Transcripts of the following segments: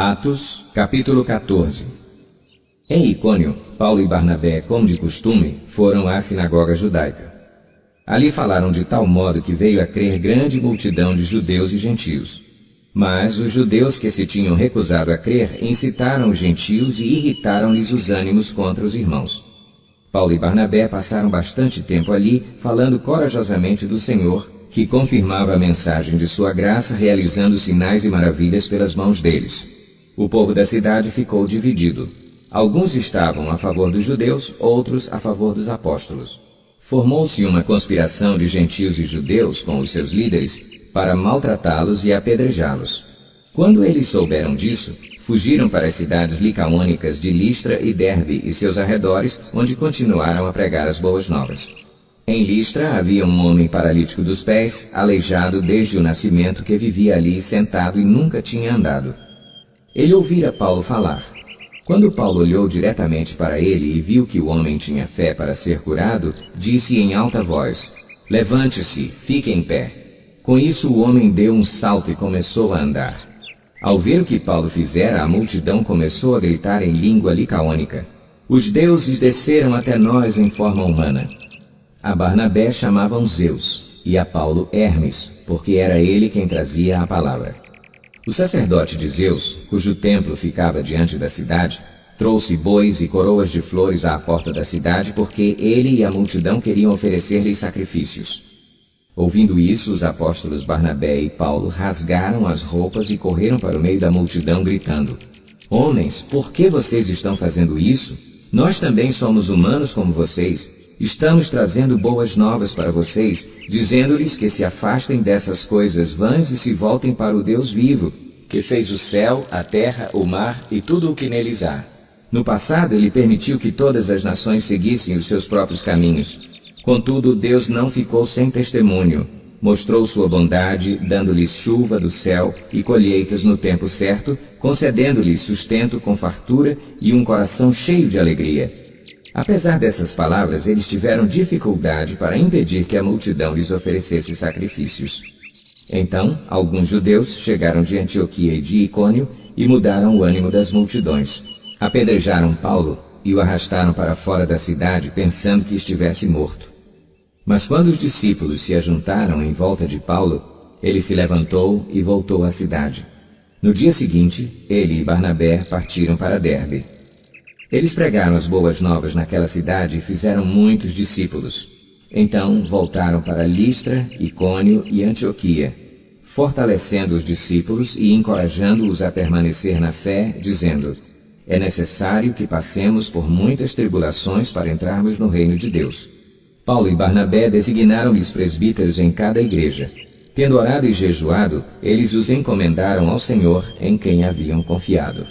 Atos, capítulo 14. Em Icônio, Paulo e Barnabé, como de costume, foram à sinagoga judaica. Ali falaram de tal modo que veio a crer grande multidão de judeus e gentios. Mas os judeus que se tinham recusado a crer incitaram os gentios e irritaram-lhes os ânimos contra os irmãos. Paulo e Barnabé passaram bastante tempo ali, falando corajosamente do Senhor, que confirmava a mensagem de sua graça, realizando sinais e maravilhas pelas mãos deles. O povo da cidade ficou dividido. Alguns estavam a favor dos judeus, outros a favor dos apóstolos. Formou-se uma conspiração de gentios e judeus com os seus líderes para maltratá-los e apedrejá-los. Quando eles souberam disso, fugiram para as cidades licaônicas de Listra e Derbe e seus arredores, onde continuaram a pregar as boas novas. Em Listra havia um homem paralítico dos pés, aleijado desde o nascimento, que vivia ali sentado e nunca tinha andado. Ele ouvira Paulo falar. Quando Paulo olhou diretamente para ele e viu que o homem tinha fé para ser curado, disse em alta voz: "Levante-se, fique em pé." Com isso o homem deu um salto e começou a andar. Ao ver o que Paulo fizera, a multidão começou a gritar em língua licaônica: "Os deuses desceram até nós em forma humana." A Barnabé chamavam Zeus, e a Paulo Hermes, porque era ele quem trazia a palavra. O sacerdote de Zeus, cujo templo ficava diante da cidade, trouxe bois e coroas de flores à porta da cidade, porque ele e a multidão queriam oferecer-lhe sacrifícios. Ouvindo isso, os apóstolos Barnabé e Paulo rasgaram as roupas e correram para o meio da multidão, gritando: "Homens, por que vocês estão fazendo isso? Nós também somos humanos como vocês. Estamos trazendo boas novas para vocês, dizendo-lhes que se afastem dessas coisas vãs e se voltem para o Deus vivo, que fez o céu, a terra, o mar e tudo o que neles há. No passado, ele permitiu que todas as nações seguissem os seus próprios caminhos. Contudo, Deus não ficou sem testemunho. Mostrou sua bondade, dando-lhes chuva do céu e colheitas no tempo certo, concedendo-lhes sustento com fartura e um coração cheio de alegria." Apesar dessas palavras, eles tiveram dificuldade para impedir que a multidão lhes oferecesse sacrifícios. Então, alguns judeus chegaram de Antioquia e de Icônio e mudaram o ânimo das multidões. Apedrejaram Paulo e o arrastaram para fora da cidade, pensando que estivesse morto. Mas quando os discípulos se ajuntaram em volta de Paulo, ele se levantou e voltou à cidade. No dia seguinte, ele e Barnabé partiram para Derbe. Eles pregaram as boas novas naquela cidade e fizeram muitos discípulos. Então voltaram para Listra, Icônio e Antioquia, fortalecendo os discípulos e encorajando-os a permanecer na fé, dizendo: "É necessário que passemos por muitas tribulações para entrarmos no reino de Deus." Paulo e Barnabé designaram-lhes presbíteros em cada igreja. Tendo orado e jejuado, eles os encomendaram ao Senhor, em quem haviam confiado.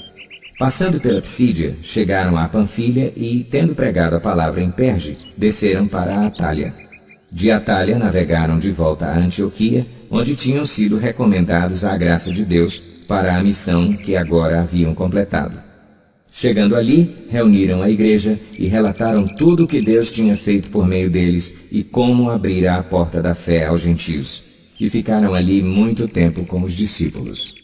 Passando pela Psídia, chegaram a Panfilha e, tendo pregado a palavra em Perge, desceram para a Atália. De Atália navegaram de volta a Antioquia, onde tinham sido recomendados à graça de Deus para a missão que agora haviam completado. Chegando ali, reuniram a igreja e relataram tudo o que Deus tinha feito por meio deles e como abrirá a porta da fé aos gentios. E ficaram ali muito tempo com os discípulos.